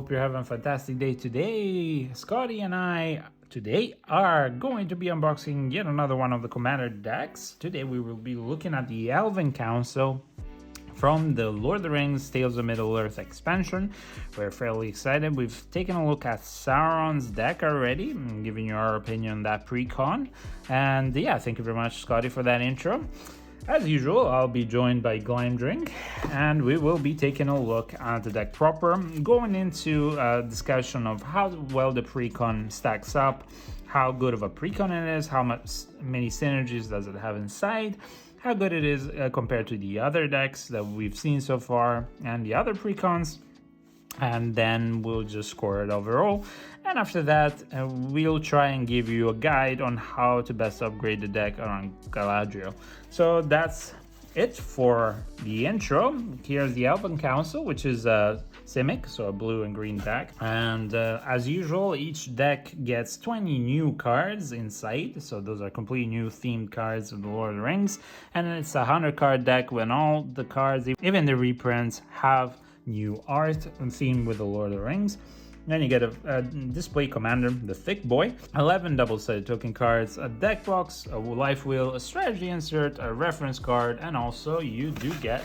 hope you're having a fantastic day today. Scotty and I today are going to be unboxing yet another one of the Commander decks. Today we will be looking at the Elven Council from the Lord of the Rings Tales of Middle-earth expansion. We're fairly excited. We've taken a look at Sauron's deck already, giving you our opinion on that Precon. And yeah, thank you very much, Scotty, for that intro. As usual, I'll be joined by Galadriel, and we will be taking a look at the deck proper, going into a discussion of how well the Precon stacks up, how good of a Precon it is, many synergies does it have inside, how good it is compared to the other decks that we've seen so far and the other Precons, and then we'll just score it overall. And after that, we'll try and give you a guide on how to best upgrade the deck around Galadriel. So that's it for the intro. Here's the Elven Council, which is a Simic, so a blue and green deck. And as usual, each deck gets 20 new cards inside. So those are completely new themed cards of the Lord of the Rings. And it's a 100 card deck when all the cards, even the reprints, have new art and theme with the Lord of the Rings. Then you get a display commander, the Thick Boy, 11 double-sided token cards, a deck box, a life wheel, a strategy insert, a reference card, and also you do get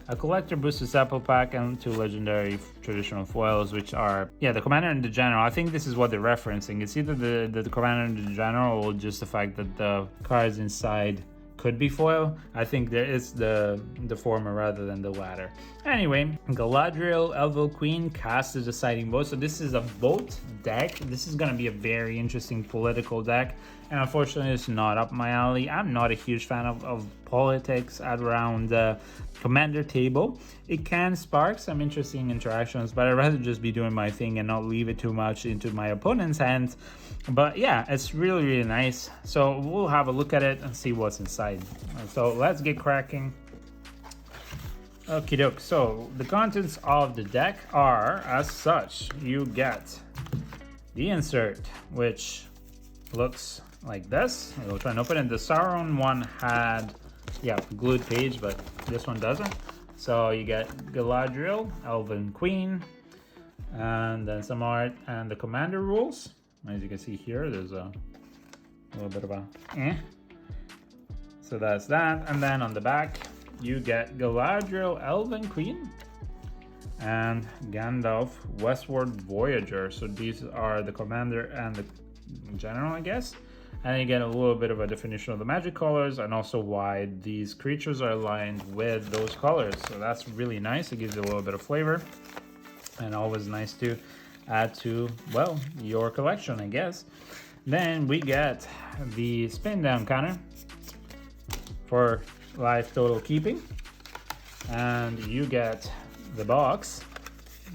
a collector booster sample pack and 2 legendary traditional foils, which are, yeah, the commander and the general. I think this is what they're referencing. It's either the commander and the general or just the fact that the cards inside could be foil. I think there is the former rather than the latter. Anyway, Galadriel, Elven Queen cast the deciding vote. So this is a vote deck. This is going to be a very interesting political deck. And unfortunately, it's not up my alley. I'm not a huge fan of politics around the commander table. It can spark some interesting interactions, but I'd rather just be doing my thing and not leave it too much into my opponent's hands. But yeah, it's really, really nice. So we'll have a look at it and see what's inside. So let's get cracking. Okie doke. So the contents of the deck are as such. You get the insert, which looks like this. We'll try and open it. The Sauron one had, yeah, glued page, but this one doesn't. So you get Galadriel, Elven Queen, and then some art and the commander rules. As you can see here, there's a little bit of a So that's that. And then on the back, you get Galadriel, Elven Queen, and Gandalf, Westward Voyager. So these are the commander and the general, I guess. And you get a little bit of a definition of the magic colors and also why these creatures are aligned with those colors. So that's really nice. It gives you a little bit of flavor and always nice to add to, well, your collection, I guess. Then we get the spin down counter for life total keeping. And you get the box.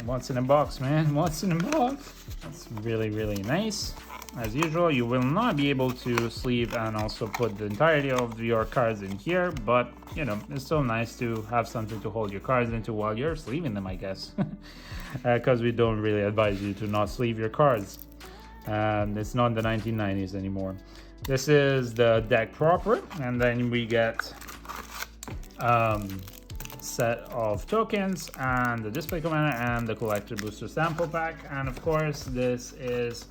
What's in a box, man? What's in a box? That's really, really nice. As usual, you will not be able to sleeve and also put the entirety of your cards in here, but you know, it's still nice to have something to hold your cards into while you're sleeving them, I guess. Because we don't really advise you to not sleeve your cards. And it's not the 1990s anymore. This is the deck proper, and then we get set of tokens and the display commander and the collector booster sample pack. And of course, this is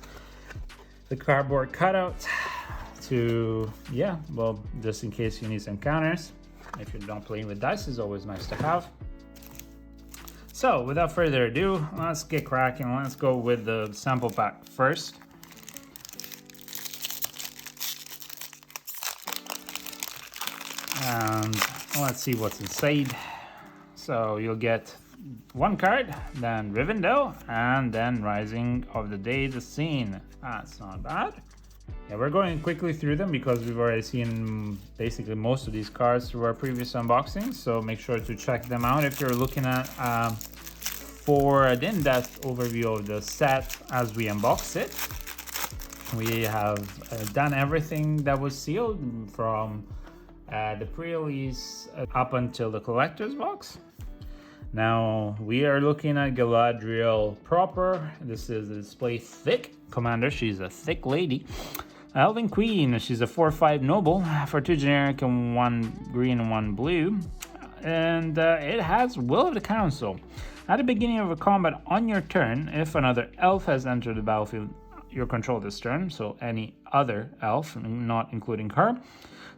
the cardboard cutout to, yeah, well, just in case you need some counters. If you're not playing with dice, it's always nice to have. So without further ado, let's get cracking. Let's go with the sample pack first. And let's see what's inside. So you'll get one card, then Rivendell, and then Rising of the Day, the Scene. That's not bad. Yeah, we're going quickly through them because we've already seen basically most of these cards through our previous unboxings, so make sure to check them out if you're looking at for an in-depth overview of the set as we unbox it. We have done everything that was sealed from the pre-release up until the collector's box. Now we are looking at Galadriel proper. This is the display thick commander. She's a thick lady. Elven Queen, she's a 4/5 noble for 2 generic and 1 green and 1 blue. and it has Will of the Council. At the beginning of a combat on your turn, if another elf has entered the battlefield you control this turn, so any other elf, not including her,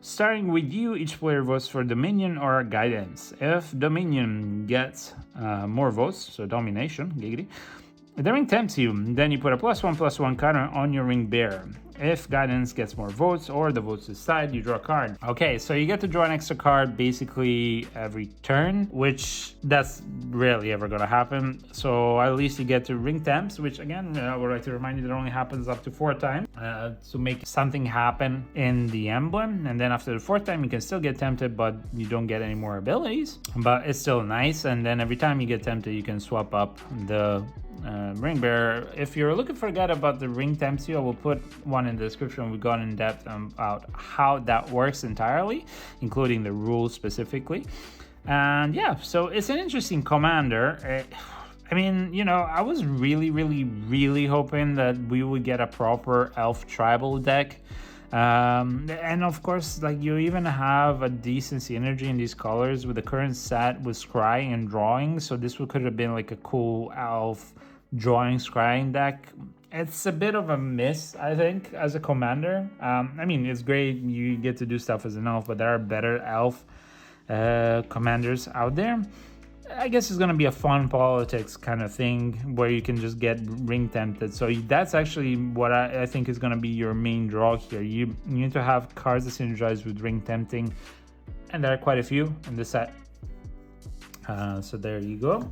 starting with you, each player votes for Dominion or Guidance. If Dominion gets more votes, so Domination, giggity, the ring tempts you, then you put a +1/+1 counter on your ring bearer. If Guidance gets more votes or the votes decide, you draw a card. Okay, so you get to draw an extra card basically every turn, which that's rarely ever gonna happen. So at least you get to ring temps, which again, I would like to remind you that only happens up to 4 times to make something happen in the emblem. And then after the 4th time, you can still get tempted, but you don't get any more abilities. But it's still nice. And then every time you get tempted, you can swap up the ring bearer. If you're looking for a guide about the ring temps you, I will put one in the description. We've gone in depth about how that works entirely, including the rules specifically. And yeah, so it's an interesting commander. I mean, you know, I was really hoping that we would get a proper elf tribal deck. And of course, like, you even have a decent synergy in these colors with the current set with scrying and drawing. So this could have been like a cool elf drawing scrying deck. It's a bit of a miss, I think, as a commander. I mean, it's great you get to do stuff as an elf, but there are better elf commanders out there. I guess it's gonna be a fun politics kind of thing where you can just get ring tempted. So that's actually what I think is gonna be your main draw here. You need to have cards that synergize with ring tempting, and there are quite a few in the set. So there you go.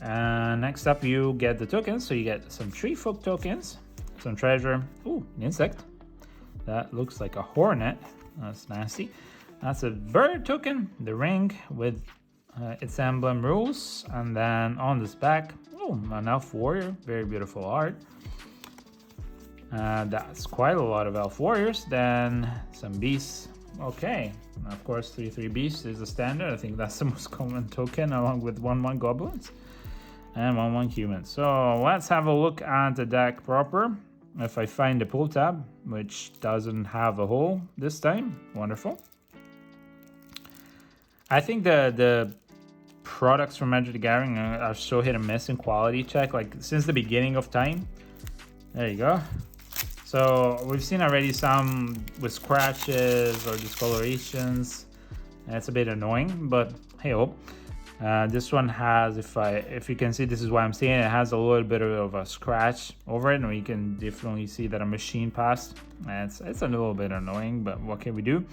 Next up, you get the tokens. So you get some tree folk tokens, some treasure. Ooh, an insect. That looks like a hornet. That's nasty. That's a bird token, the ring with its emblem rules, and then on this back, oh, an elf warrior, very beautiful art. That's quite a lot of elf warriors. Then some beasts. Okay, of course 3/3 beasts is the standard. I think that's the most common token, along with 1/1 goblins and 1/1 humans. So let's have a look at the deck proper. If I find the pull tab, which doesn't have a hole this time, wonderful. I think the products from Magic the Gathering are so hit and miss in quality check, like since the beginning of time. There you go. So we've seen already some with scratches or discolorations. That's a bit annoying, but hey oh. This one has, if you can see, this is what I'm saying, it has a little bit of a scratch over it, and you can definitely see that a machine passed. It's a little bit annoying, but what can we do?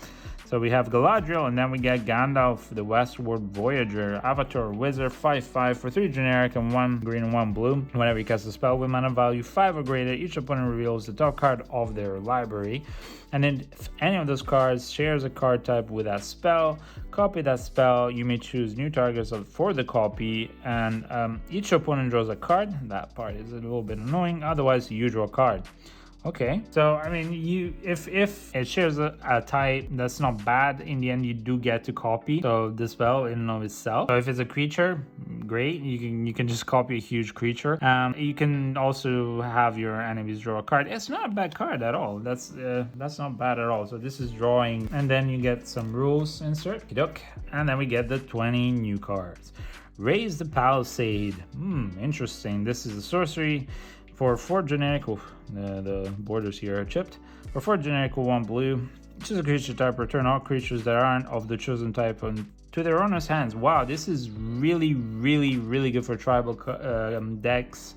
So we have Galadriel, and then we get Gandalf, the Westward Voyager, Avatar Wizard, 5/5 for 3 generic and 1 green and 1 blue. Whenever you cast a spell with mana value 5 or greater, each opponent reveals the top card of their library. And then if any of those cards shares a card type with that spell, copy that spell. You may choose new targets for the copy, and each opponent draws a card. That part is a little bit annoying. Otherwise, you draw a card. Okay, so I mean, if it shares a type, that's not bad. In the end, you do get to copy so the spell in and of itself. So if it's a creature, great. You can just copy a huge creature. You can also have your enemies draw a card. It's not a bad card at all. That's not bad at all. So this is drawing, and then you get some rules insert, and then we get the 20 new cards. Raise the Palisade. Interesting. This is a sorcery. For 4 generic, the borders here are chipped. For 4 generic, 1 blue, choose a creature type, return all creatures that aren't of the chosen type to their owner's hands. Wow, this is really good for tribal decks.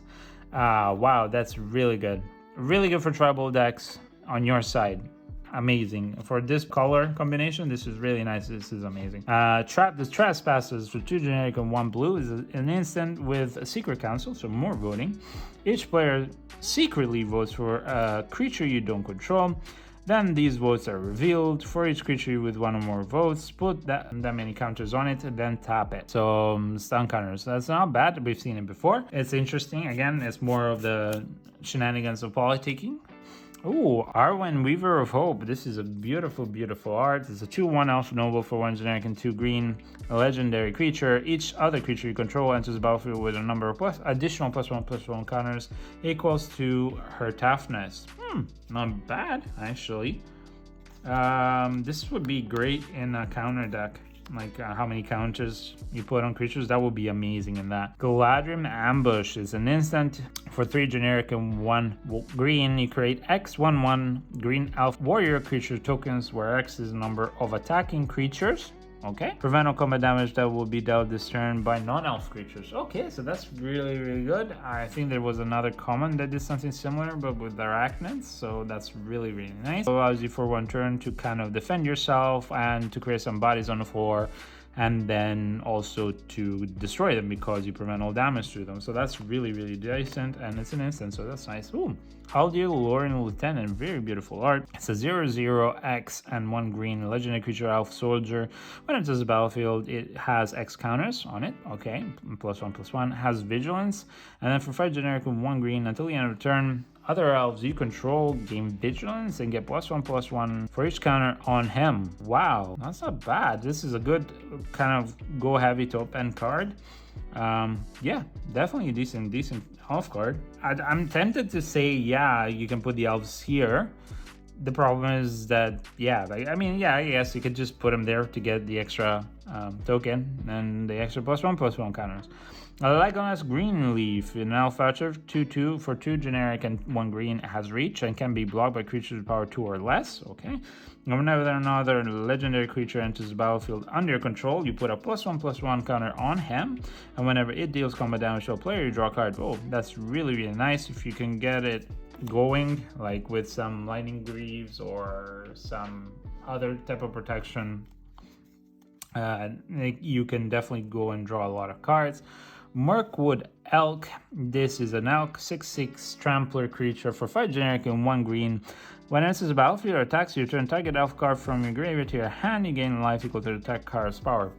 Wow, that's really good. Really good for tribal decks on your side. Amazing. For this color combination, this is really nice. This is amazing. The Trespassers for 2 generic and 1 blue is an instant with a secret council, so more voting. Each player secretly votes for a creature you don't control. Then these votes are revealed. For each creature with 1 or more votes, put that many counters on it, and then tap it. So stun counters. That's not bad. We've seen it before. It's interesting. Again, it's more of the shenanigans of politicking. Ooh, Arwen, Weaver of Hope. This is a beautiful art. It's a 2/1 elf noble for 1 generic and 2 green. A legendary creature. Each other creature you control enters the battlefield with a number of additional +1/+1 counters equals to her toughness. Not bad, actually. This would be great in a counter deck. like how many counters you put on creatures. That would be amazing in that. Galadriel Ambush is an instant for 3 generic and 1 green. You create X 1/1 green elf warrior creature tokens where X is the number of attacking creatures. Okay. Prevent all combat damage that will be dealt this turn by non-elf creatures. Okay, so that's really good. I think there was another common that did something similar, but with arachnids, so that's really nice. It allows you for 1 turn to kind of defend yourself and to create some bodies on the floor, and then also to destroy them because you prevent all damage to them. So that's really decent, and it's an instant, so that's nice. Ooh, Galadriel Lauren Lieutenant, very beautiful art. It's a 0/0 X and 1 green legendary creature elf soldier. When it enters the battlefield, it has X counters on it. Okay, +1/+1, has vigilance, and then for 5 generic and 1 green until the end of the turn, other elves you control gain vigilance and get +1/+1 for each counter on him. Wow, that's not bad. This is a good kind of go heavy top end card. Yeah, definitely a decent elf card. I'm tempted to say, yeah, you can put the elves here. The problem is that, yeah, I mean, yeah, I guess you could just put them there to get the extra token and the extra +1/+1 counters. Legolas Greenleaf, an elf archer, 2/2 for 2 generic and 1 green, has reach and can be blocked by creatures with power 2 or less. Okay. And whenever another legendary creature enters the battlefield under your control, you put a +1/+1 counter on him, and whenever it deals combat damage to a player, you draw a card. Oh, that's really nice if you can get it going, like with some lightning greaves or some other type of protection. You can definitely go and draw a lot of cards. Mirkwood Elk. This is an elk 6/6 trampler creature for 5 generic and 1 green. When it enters the battlefield or attacks, you return target elf card from your graveyard to your hand. You gain life equal to the attack card's power.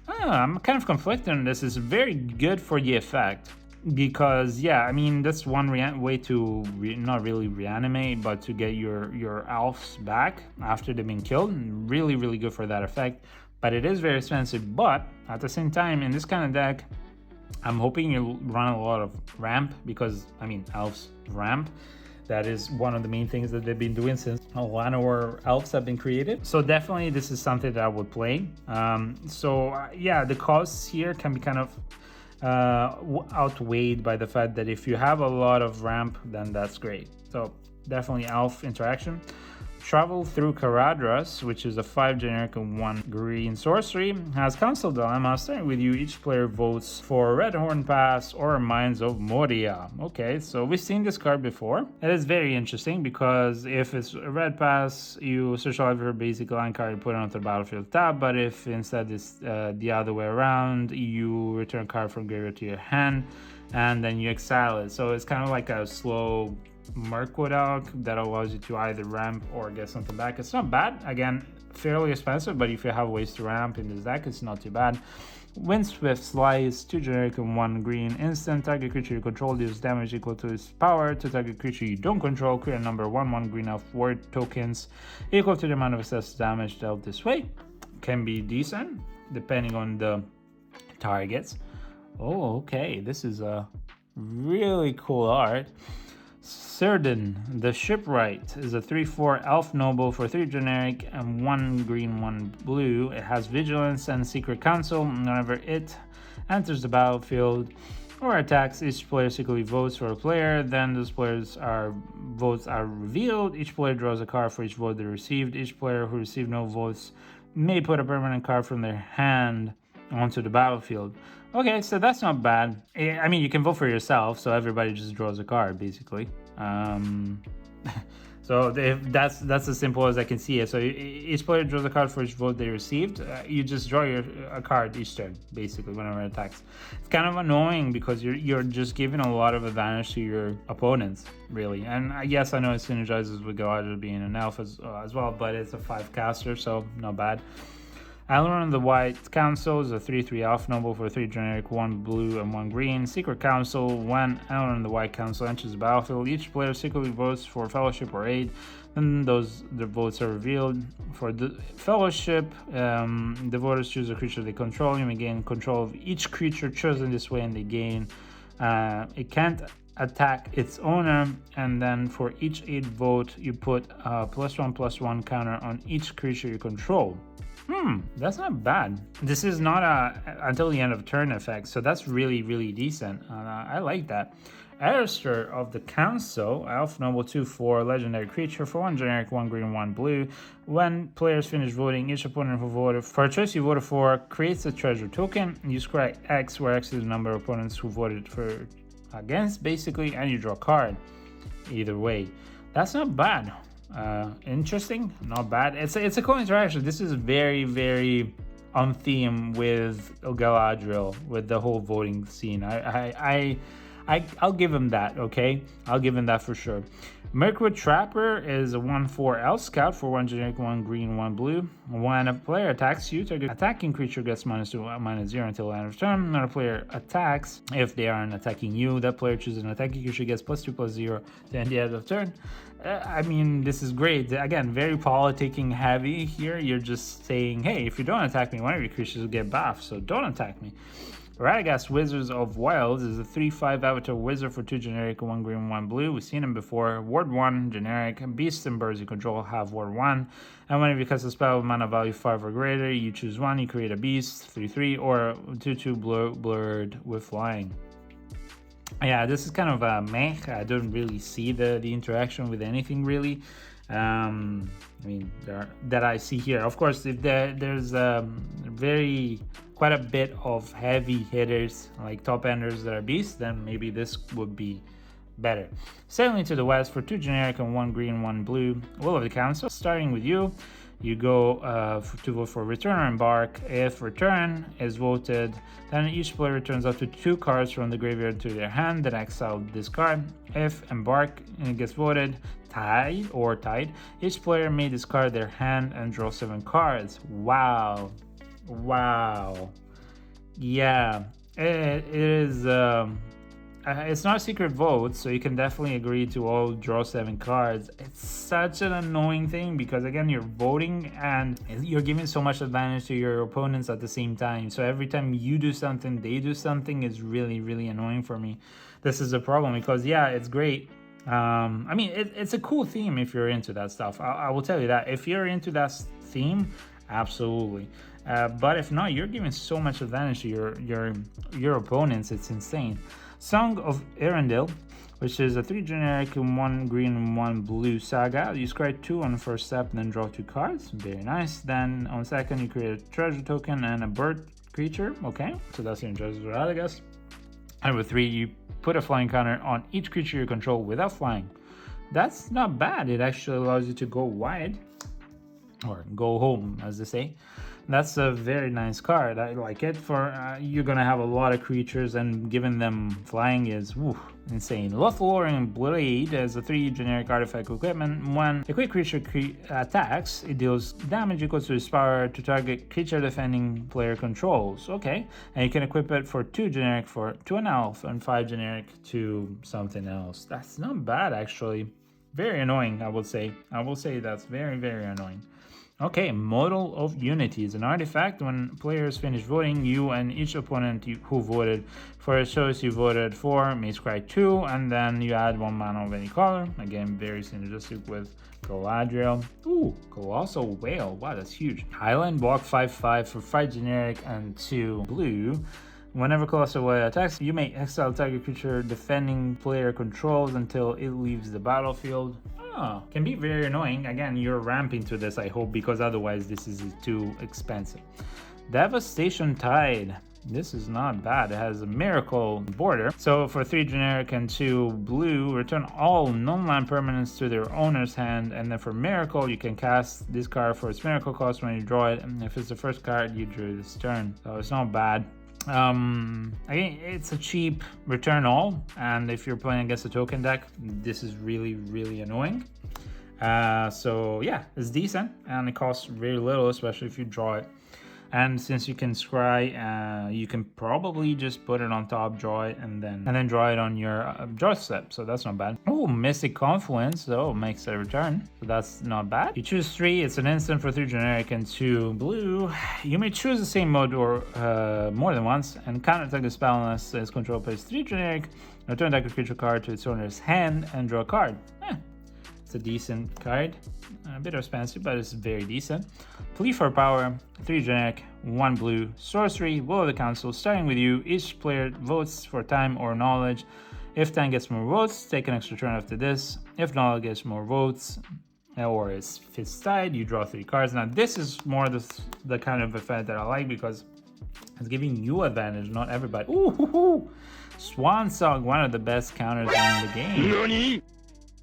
I'm kind of conflicted on this. It's very good for the effect because, yeah, I mean, that's one way to not really reanimate, but to get your elves back after they've been killed. Really good for that effect. But it is very expensive. But at the same time, in this kind of deck, I'm hoping you run a lot of ramp because, I mean, elves ramp. That is one of the main things that they've been doing since LOTR elves have been created. So definitely this is something that I would play. Yeah, the costs here can be kind of outweighed by the fact that if you have a lot of ramp, then that's great. So definitely elf interaction. Travel through Galadriel, which is a 5 generic and 1 green sorcery, has Council Dilemma. Starting with you, each player votes for Red Horn Pass or Mines of Moria. Okay, so we've seen this card before. It is very interesting because if it's a red pass, you search all of your basic line card and put it onto the battlefield tab. But if instead it's the other way around, you return a card from graveyard to your hand and then you exile it. So it's kind of like a slow Mirkwood Elk that allows you to either ramp or get something back. It's not bad. Again, fairly expensive, but if you have ways to ramp in this deck, it's not too bad. Windswift Slice, 2 generic and 1 green. Instant, target creature you control deals damage equal to its power to target creature you don't control. Create a number 1/1 green elf word tokens equal to the amount of assessed damage dealt this way. Can be decent depending on the targets. Oh, okay. This is a really cool art. Cerdin, the Shipwright, is a 3/4 elf noble for 3 generic and 1 green, 1 blue. It has vigilance and secret council. Whenever it enters the battlefield or attacks, each player secretly votes for a player. Then those players' votes are revealed. Each player draws a card for each vote they received. Each player who received no votes may put a permanent card from their hand onto the battlefield. Okay, so that's not bad. I mean, you can vote for yourself, so everybody just draws a card, basically. So that's as simple as I can see it. So each player draws a card for each vote they received. You just draw a card each turn, basically, whenever it attacks. It's kind of annoying because you're just giving a lot of advantage to your opponents, really. And yes, I know it synergizes with Galadriel being an elf as well, but it's a 5 caster, so not bad. Elrond the White Council is a 3/3 elf noble for 3 generic, 1 blue and 1 green. Secret Council, when Elrond the White Council enters the battlefield, each player secretly votes for Fellowship or Aid. Then the votes are revealed. For the Fellowship, the voters choose a creature they control. You may gain control of each creature chosen this way, and they gain. It can't attack its owner, and then for each Aid vote, you put a +1/+1 counter on each creature you control. That's not bad. This is not a until the end of turn effect, so that's really, really decent. I like that. Alistair of the Council, Elf Noble 2/4, legendary creature for 1 generic, 1 green, 1 blue. When players finish voting, each opponent who voted for a choice you voted for creates a treasure token. You scry X, where X is the number of opponents who voted for against, basically, and you draw a card. Either way, that's not bad. Interesting, not bad. It's a cool interaction. This is very, very on theme with Galadriel, with the whole voting scene. I'll give him that, okay? I'll give him that for sure. Mirkwood Trapper is a 1/4 Elf Scout for 1 generic, 1 green, 1 blue. When a player attacks you, target attacking creature gets -2, -0 until the end of turn. When a player attacks, if they aren't attacking you, that player chooses an attacking creature gets +2, +0 to the end of turn. I mean, this is great. Again, very politicking heavy here. You're just saying, hey, if you don't attack me, one of your creatures will get buffed, so don't attack me. Radagast Wizards of Wilds is a 3/5 avatar wizard for 2 generic, 1 green, 1 blue. We've seen him before. Ward 1 generic. Beasts and birds you control have Ward 1. And whenever you cast a spell with mana value 5 or greater, you choose 1, you create a beast, 3/3, or 2/2 blurred with flying. Yeah, this is kind of a meh. I don't really see the interaction with anything really. I mean, that I see here. Of course, if there's quite a bit of heavy hitters, like top enders that are beasts, then maybe this would be better. Sailing to the west for 2 generic and 1 green, 1 blue. Will of the Council. Starting with you, you go to vote for return or embark. If return is voted, then each player returns up to 2 cards from the graveyard to their hand, then exile this card. If embark gets voted, tied, each player may discard their hand and draw 7 cards. Wow. Yeah, it is. It's not a secret vote, so you can definitely agree to all draw 7 cards. It's such an annoying thing because, again, you're voting and you're giving so much advantage to your opponents at the same time. So every time you do something, they do something is really, really annoying for me. This is a problem because, yeah, it's great. I mean, it's a cool theme if you're into that stuff. I will tell you that. If you're into that theme, absolutely. But if not, you're giving so much advantage to your opponents. It's insane. Song of Erendil, which is a 3 generic, 1 green, 1 blue saga. You scry 2 on the first step, then draw 2 cards. Very nice. Then on second, you create a treasure token and a bird creature. Okay, so that's your treasure, I guess. And with 3, you put a flying counter on each creature you control without flying. That's not bad. It actually allows you to go wide, or go home, as they say. That's a very nice card. I like it. For you're gonna have a lot of creatures, and giving them flying is insane. LOTR Blade is a 3 generic artifact equipment. When a quick creature attacks, it deals damage equals to its power to target creature defending player controls. Okay, and you can equip it for 2 generic to an elf and 5 generic to something else. That's not bad actually. Very annoying, I would say. I will say that's very, very annoying. Okay, Model of Unity is an artifact. When players finish voting, you and each opponent who voted for a choice you voted for may scry 2, and then you add 1 mana of any color. Again, very synergistic with Galadriel. Ooh, Colossal Whale. Wow, that's huge. Highland Walk 5/5 for 5 generic and 2 blue. Whenever Colossal Whale attacks, you may exile target creature defending player controls until it leaves the battlefield. Can be very annoying. Again, you're ramping to this, I hope, because otherwise this is too expensive. Devastation Tide. This is not bad. It has a miracle border. So for 3 generic and 2 blue, return all non-land permanents to their owner's hand. And then for miracle, you can cast this card for its miracle cost when you draw it. And if it's the first card you drew this turn. So it's not bad. Again, it's a cheap return all, and if you're playing against a token deck, this is really, really annoying. So yeah, it's decent and it costs very little, especially if you draw it. And since you can scry, you can probably just put it on top, draw it, and then draw it on your draw step. So that's not bad. Oh, Mystic Confluence, so makes a return. So that's not bad. You choose 3. It's an instant for 3 generic and 2 blue. You may choose the same mode or more than once, and counterattack the spell unless its control plays 3 generic. Return that creature card to its owner's hand and draw a card. It's a decent card. A bit expensive, but it's very decent. Plea for power, 3 generic, 1 blue. Sorcery, Will of the Council, starting with you. Each player votes for time or knowledge. If time gets more votes, take an extra turn after this. If knowledge gets more votes, or it's fits tied, you draw 3 cards. Now this is more the kind of effect that I like because it's giving you advantage, not everybody. Ooh, Swan Song, one of the best counters in the game. NANI?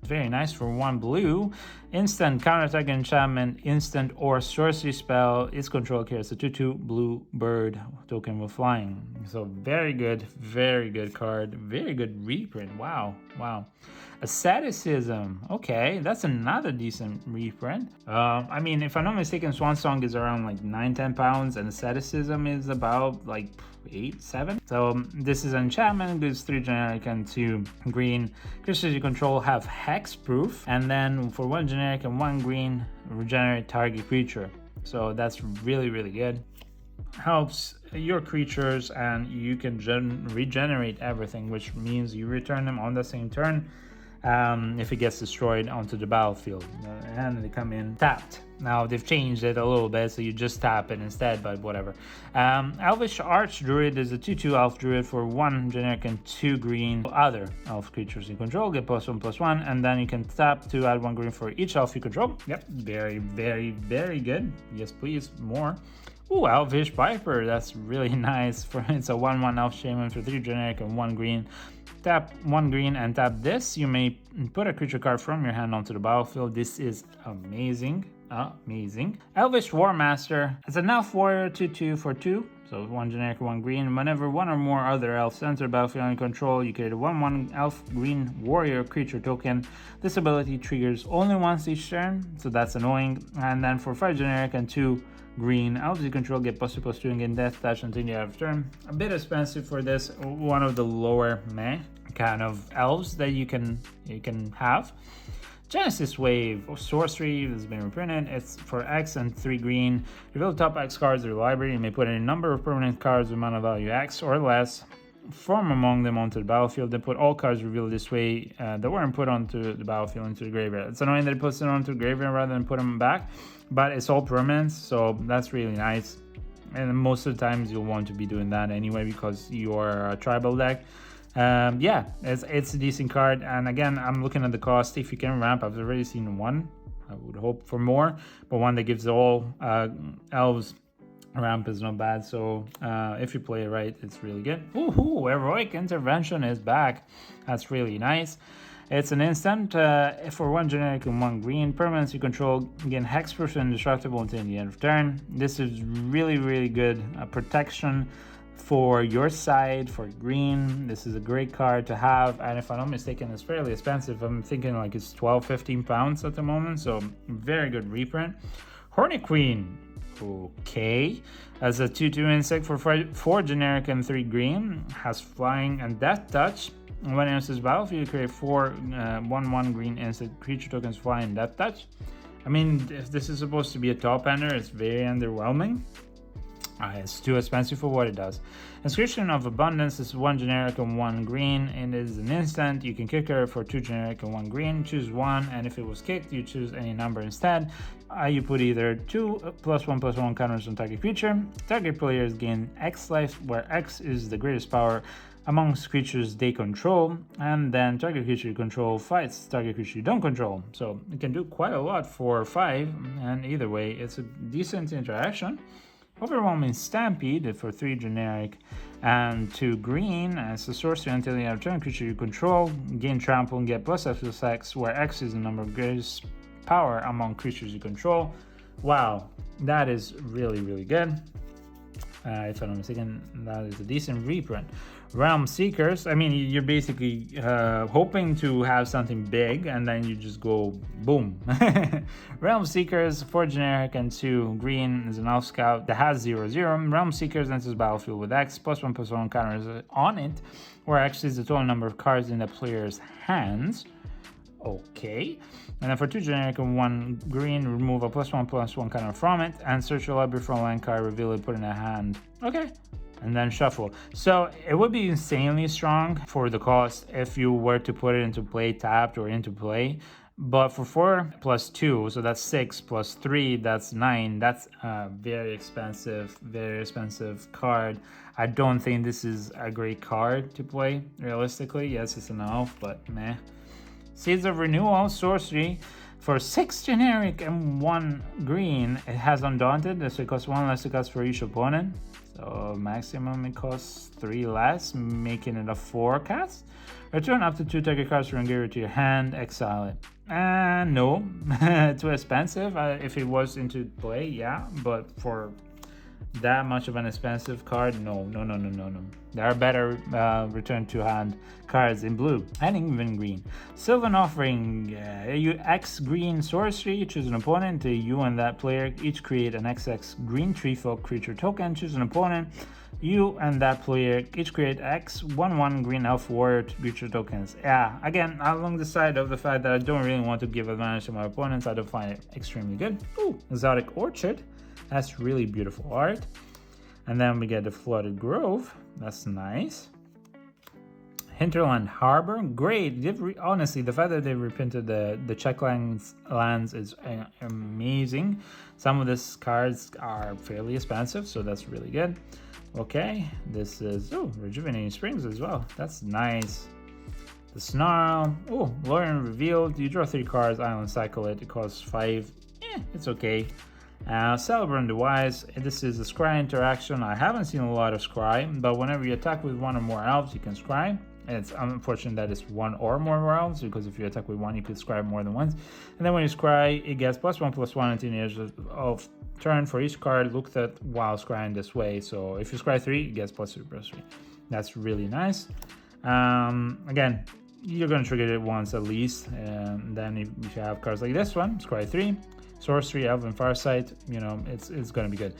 Very nice for 1 blue. Instant counterattack enchantment, instant or sorcery spell. Its control carries a 2/2 blue bird token with flying. So very good card. Very good reprint. Wow. Asceticism. Okay, that's another decent reprint. I mean, if I'm not mistaken, Swan Song is around like 9-10 pounds, and Asceticism is about like 8-7. So this is enchantment, gives 3 generic and 2 green. Creatures you control have hex proof, and then for 1 generic and 1 green, regenerate target creature. So that's really good. Helps your creatures, and you can regenerate everything, which means you return them on the same turn. If it gets destroyed onto the battlefield, and they come in tapped. Now they've changed it a little bit, so you just tap it instead, but whatever. Elvish Archdruid is a 2/2 elf druid for 1 generic and 2 green. Other elf creatures you control get +1/+1, and then you can tap to add 1 green for each elf you control. Yep, very good. Yes, please, more. Ooh, Elvish Piper, that's really nice. It's a 1/1 elf shaman for 3 generic and 1 green. Tap 1 green and tap this. You may put a creature card from your hand onto the battlefield. This is amazing. Elvish War Master. It's an elf warrior 2/2 for 2. So 1 generic, 1 green. Whenever 1 or more other elves enter the battlefield under control, you create a 1/1 elf green warrior creature token. This ability triggers only once each turn, so that's annoying. And then for 5 generic and 2 green, elves you control get +2/+2 and gain death touch until the end of turn. A bit expensive for this, one of the lower meh kind of elves that you can have. Genesis Wave of Sorcery has been reprinted. It's for X and 3 green. Reveal top X cards of your library. You may put any number of permanent cards with mana value X or less from among them onto the battlefield. Then put all cards revealed this way that weren't put onto the battlefield into the graveyard. It's annoying that it puts it onto the graveyard rather than put them back, but it's all permanents, so that's really nice. And most of the times you'll want to be doing that anyway because you're a tribal deck. Yeah, it's a decent card, and again, I'm looking at the cost. If you can ramp, I've already seen one. I would hope for more, but one that gives all elves ramp is not bad. So if you play it right, it's really good. Ooh, Heroic Intervention is back. That's really nice. It's an instant for 1 generic and 1 green. Permanents you control gain hexproof and indestructible until the end of turn. This is really good protection for your side, for green. This is a great card to have, and if I'm not mistaken, it's fairly expensive. I'm thinking like it's 12-15 pounds at the moment, so very good reprint. Horny Queen, okay, as a 2/2 insect for 4 generic and 3 green, has flying and death touch. When it enters this battlefield, you create 4 1/1 green insect creature tokens flying and death touch. I mean, if this is supposed to be a top ender, it's very underwhelming. It's too expensive for what it does. Inscription of Abundance is 1 generic and 1 green. It is an instant. You can kick her for 2 generic and 1 green. Choose 1, and if it was kicked, you choose any number instead. You put either 2 +1/+1 counters on target creature. Target players gain X life, where X is the greatest power amongst creatures they control, and then target creature you control fights target creature you don't control. So you can do quite a lot for 5, and either way, it's a decent interaction. Overwhelming Stampede for 3 generic and 2 green. As a sorcery until the end of turn, creature you control gain trample and get +X, where X is the number of greatest power among creatures you control. Wow, that is really good. If I'm not mistaken, that is a decent reprint. Realm Seekers, I mean, you're basically hoping to have something big, and then you just go boom. Realm Seekers, 4 generic and 2 green, is an elf scout that has 0/0. Realm Seekers enters battlefield with X, +1/+1 counters on it, where X is the total number of cards in the player's hands. Okay, and then for 2 generic and 1 green, remove a +1/+1 counter from it, and search your library for a land card, reveal it, put it in a hand. Okay, and then shuffle. So it would be insanely strong for the cost if you were to put it into play tapped or into play, But for 4 plus 2, so that's 6 plus 3, that's 9. That's a very expensive card. I don't think this is a great card to play, realistically. Yes, it's an elf, but meh. Seeds of Renewal, sorcery. For 6 generic and 1 green, it has Undaunted, so it costs 1 less to cast for each opponent. So maximum it costs 3 less, making it a 4 cast. Return up to 2 target cards from your graveyard to your hand, exile it. No, too expensive. If it was into play, yeah, but for that much of an expensive card, no. There are better return to hand cards in blue and even green. Sylvan Offering, you X green sorcery, choose an opponent, you and that player each create an XX green tree folk creature token, choose an opponent, you and that player each create X 1/1 green elf warrior creature tokens. Yeah, again, along the side of the fact that I don't really want to give advantage to my opponents, I don't find it extremely good. Ooh, Exotic Orchard. That's really beautiful art. And then we get the Flooded Grove. That's nice. Hinterland Harbor. Great. Honestly, the fact that they reprinted the Czech lands is amazing. Some of these cards are fairly expensive, so that's really good. Okay, this is Rejuvenating Springs as well. That's nice. The Snarl. Oh, Lauren Revealed. You draw 3 cards, Island Cycle it. It costs 5. It's okay. Celebrant the Wise. This is a scry interaction. I haven't seen a lot of scry, but whenever you attack with 1 or more elves, you can scry. It's unfortunate that it's 1 or more elves, because if you attack with 1, you could scry more than once. And then when you scry, it gets +1/+1 until the end of turn for each card looked at while scrying this way. So if you scry 3, it gets +3/+3. That's really nice. Again, you're going to trigger it once at least. And then if you have cards like this one, scry 3. Sorcery, Elven Farsight, it's gonna be good.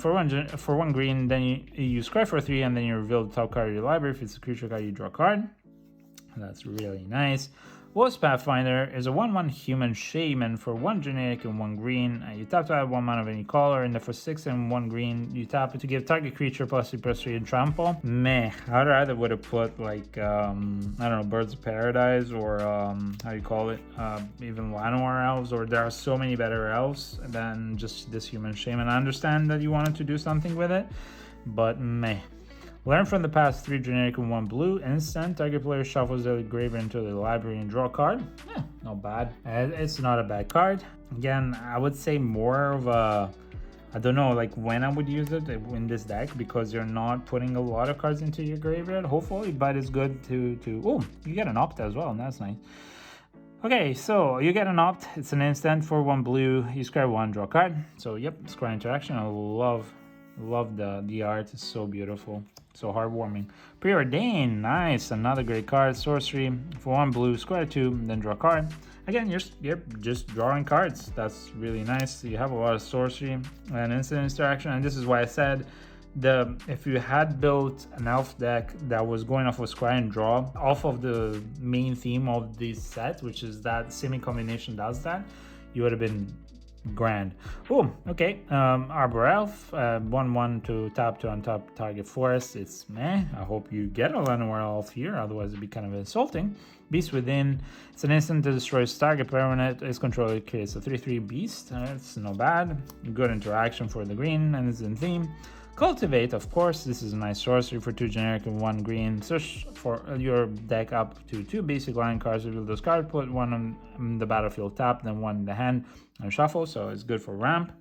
For one green, then you scry for 3, and then you reveal the top card of your library. If it's a creature card, you draw a card. That's really nice. Wolf's Pathfinder is a 1/1 human shaman for 1 generic and 1 green. You tap to add 1 mana of any color, and then for 6 and 1 green, you tap it to give target creature +3/+3 and trample. Meh, I'd rather would have put like I don't know, Birds of Paradise, or how you call it, even Llanowar elves, or there are so many better elves than just this human shaman. I understand that you wanted to do something with it, but meh. Learn from the past 3 generic and 1 blue. Instant. Target player shuffles their graveyard into the library and draw a card. Yeah, not bad. It's not a bad card. Again, I would say more of a, I don't know, like when I would use it in this deck, because you're not putting a lot of cards into your graveyard, hopefully, but it's good to oh, you get an opt as well, and that's nice. Okay, so you get an opt. It's an instant for 1 blue. You scry 1, draw a card. So yep, scry interaction. I love the art. It's so beautiful. So heartwarming. Preordain, nice, another great card. Sorcery for 1 blue, scry 2, then draw a card. Again, you're just drawing cards. That's really nice. You have a lot of sorcery and instant interaction, and this is why I said if you had built an elf deck that was going off of scry and draw, off of the main theme of this set, which is that semi combination does that, you would have been grand. Oh, okay. Arbor Elf, 1/1 to tap to untap target forest. It's meh. I hope you get a Llanowar Elf here, otherwise it'd be kind of insulting. Beast Within, it's an instant that destroys target permanent. Its controller creates a 3/3 beast. It's not bad. Good interaction for the green, and it's in theme. Cultivate, of course, this is a nice sorcery for 2 generic and 1 green. Search for your deck up to 2 basic line cards, reveal those cards, put 1 on the battlefield tap, then 1 in the hand, and shuffle, so it's good for ramp.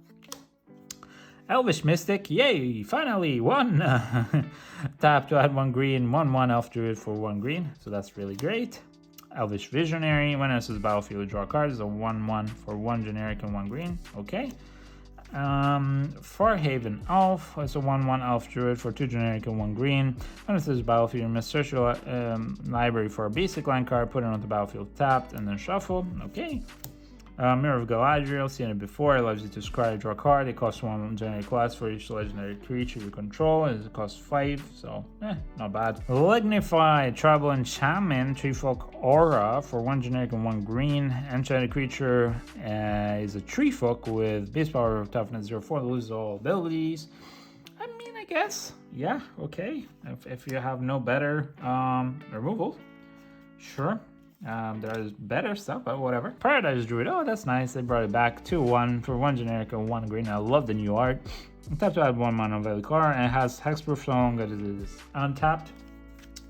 Elvish Mystic, yay, finally, 1! Tap to add 1 green, 1/1 elf druid for 1 green, so that's really great. Elvish Visionary, when it enters the battlefield, draw cards, a 1/1 for 1 generic and 1 green, okay. Farhaven Elf, it's a 1/1 elf druid for 2 generic and 1 green. When it says battlefield, you must search your library for a basic line card, put it on the battlefield tapped, and then shuffle. Okay. Mirror of Galadriel, seen it before. It allows you to scry, draw a card. It costs 1 generic class for each legendary creature you control. It costs 5, so not bad. Lignify, Tribal Enchantment, Treefolk Aura for 1 generic and 1 green. Enchanted creature is a Treefolk with base power of toughness 0/4, loses all abilities. I mean, I guess, yeah, okay. If you have no better removal, sure. There's better stuff, but whatever. Paradise Druid, oh, that's nice. They brought it back 2-1 for 1 generic and 1 green. I love the new art. Tap to add 1 mana value card, and it has hexproof so long as it is untapped.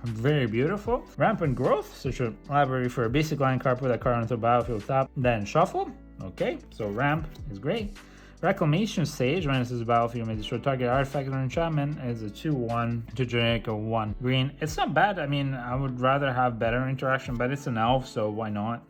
Very beautiful. Rampant Growth, so your library for a basic line card, put that card onto the battlefield top, then shuffle. Okay, so ramp is great. Reclamation Sage, when it says battlefield, may destroy target artifact or enchantment, is a 2-1 to generic a 1 green. It's not bad. I mean, I would rather have better interaction, but it's an elf, so why not?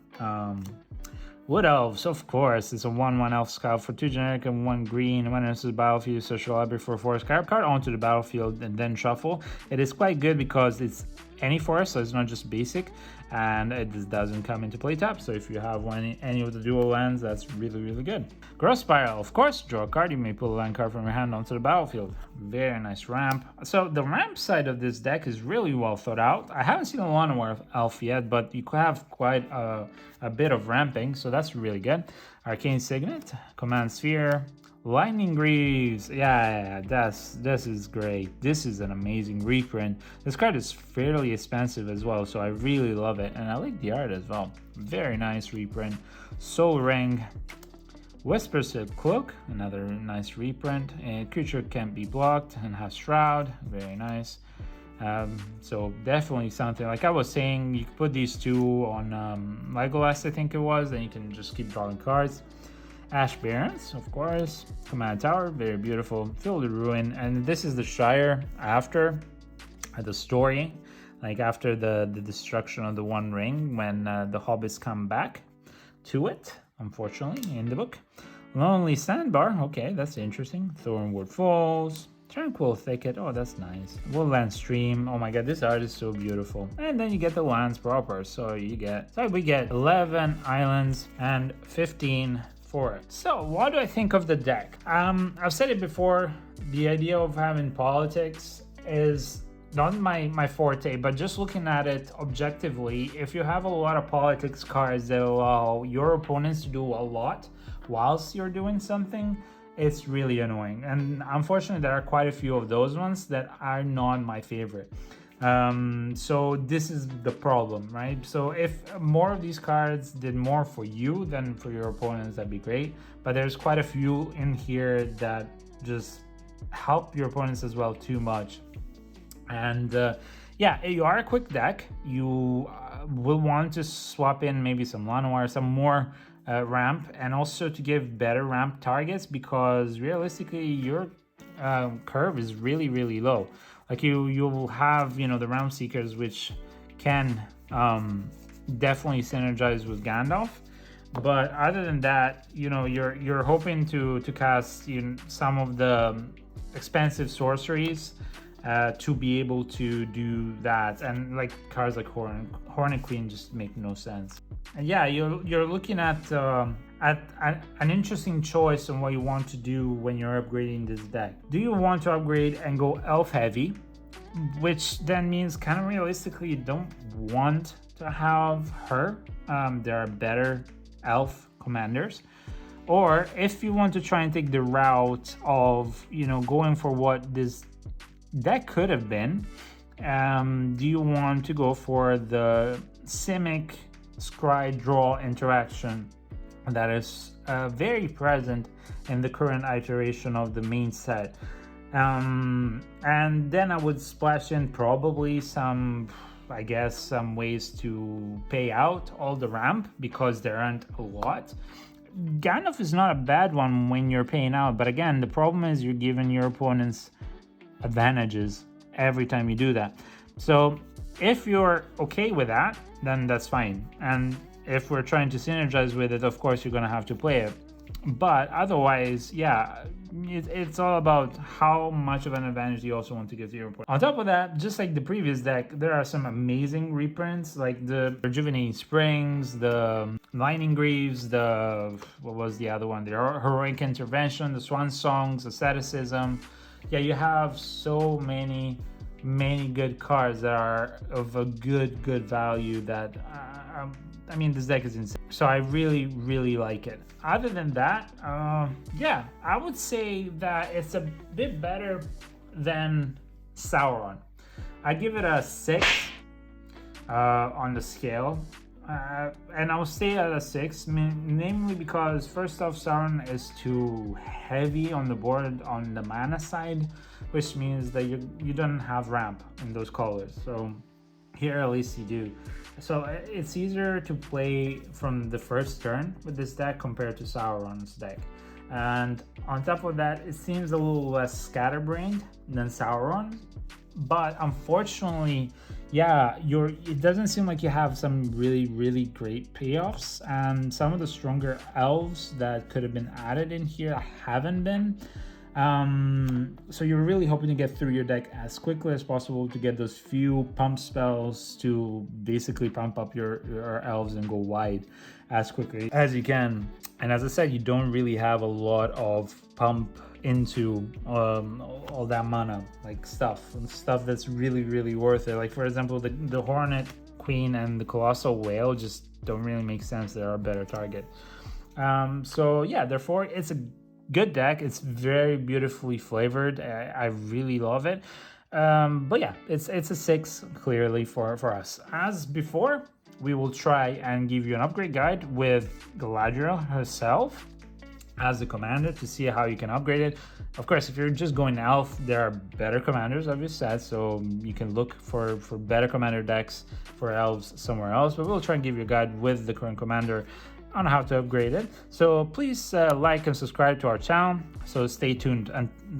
Wood Elves, of course. It's a 1-1 elf scout for 2 generic and 1 green. When it says battlefield, search your library for a forest card onto the battlefield and then shuffle. It is quite good because it's any forest, so it's not just basic, and it just doesn't come into play tap. So if you have any of the dual lands, that's really, really good. Growth Spiral, of course, draw a card. You may pull a land card from your hand onto the battlefield. Very nice ramp. So the ramp side of this deck is really well thought out. I haven't seen a LOTR elf yet, but you could have quite a bit of ramping, so that's really good. Arcane Signet, Command Sphere, Lightning Greaves, yeah, this is great. This is an amazing reprint. This card is fairly expensive as well, so I really love it, and I like the art as well. Very nice reprint. Soul Ring, Whisper Silk Cloak, another nice reprint. A creature can't be blocked and has Shroud, very nice. So definitely something, like I was saying, you could put these two on Legolas, I think it was, and you can just keep drawing cards. Ash Barrens, of course. Command Tower, very beautiful. Field of Ruin, and this is the Shire after the story, like after the destruction of the One Ring, when the hobbits come back to it, unfortunately, in the book. Lonely Sandbar, okay, that's interesting. Thornwood Falls, Tranquil Thicket, oh, that's nice. Woodland Stream, oh my god, this art is so beautiful. And then you get the lands proper, so we get 11 islands and 15 for it. So what do I think of the deck? I've said it before, the idea of having politics is not my forte, but just looking at it objectively, if you have a lot of politics cards that allow your opponents to do a lot whilst you're doing something, it's really annoying. And unfortunately, there are quite a few of those ones that are not my favorite. So this is the problem, right? So if more of these cards did more for you than for your opponents, that'd be great. But there's quite a few in here that just help your opponents as well too much. And yeah, you are a quick deck. You will want to swap in maybe some LOTR, some more ramp, and also to give better ramp targets, because realistically your curve is really, really low. Like you will have, you know, the Realm Seekers, which can definitely synergize with Gandalf, but other than that, you know, you're hoping to cast, you know, some of the expensive sorceries to be able to do that, and like cards like Hornet Queen just make no sense. And yeah, you're looking at an interesting choice on what you want to do when you're upgrading this deck. Do you want to upgrade and go elf heavy, which then means kind of realistically you don't want to have her? There are better elf commanders. Or if you want to try and take the route of, you know, going for what this deck could have been, do you want to go for the Simic Scry Draw interaction that is very present in the current iteration of the main set? And then I would splash in probably some, I guess, some ways to pay out all the ramp, because there aren't a lot. Gandalf is not a bad one when you're paying out, but again, the problem is you're giving your opponents advantages every time you do that. So if you're okay with that, then that's fine. And if we're trying to synergize with it, of course you're gonna have to play it. But otherwise, yeah, it's all about how much of an advantage you also want to give to your opponent. On top of that, just like the previous deck, there are some amazing reprints, like the Rejuvenating Springs, the Lightning Greaves, the, what was the other one? The Heroic Intervention, the Swan Songs, Asceticism. Yeah, you have so many good cards that are of a good value that, I mean, this deck is insane. So I really like it. Other than that, yeah, I would say that it's a bit better than Sauron. I give it a 6 on the scale. and I'll stay at a 6, namely because first off, Sauron is too heavy on the board on the mana side, which means that you don't have ramp in those colors. So here at least you do. So it's easier to play from the first turn with this deck compared to Sauron's deck. And on top of that, it seems a little less scatterbrained than Sauron. But unfortunately, yeah, it doesn't seem like you have some really great payoffs, and some of the stronger elves that could have been added in here haven't been. So you're really hoping to get through your deck as quickly as possible to get those few pump spells to basically pump up your elves and go wide as quickly as you can. And as I said, you don't really have a lot of pump into all that mana, like stuff that's really worth it. Like for example, the Hornet Queen and the Colossal Whale just don't really make sense. They're a better target. So yeah, therefore it's a good deck. It's very beautifully flavored. I really love it. But yeah, it's a 6 clearly for us. As before, we will try and give you an upgrade guide with Galadriel herself as the commander to see how you can upgrade it. Of course, if you're just going elf, there are better commanders, as we said, so you can look for better commander decks for elves somewhere else, but we'll try and give you a guide with the current commander on how to upgrade it. So please like and subscribe to our channel. So stay tuned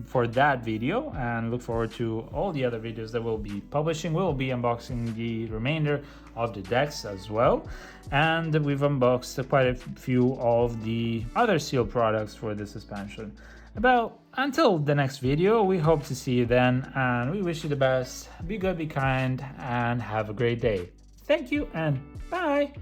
for that video and look forward to all the other videos that we'll be publishing. We'll be unboxing the remainder of the decks as well. And we've unboxed quite a few of the other sealed products for this expansion. Until the next video, we hope to see you then, and we wish you the best. Be good, be kind, and have a great day. Thank you, and bye!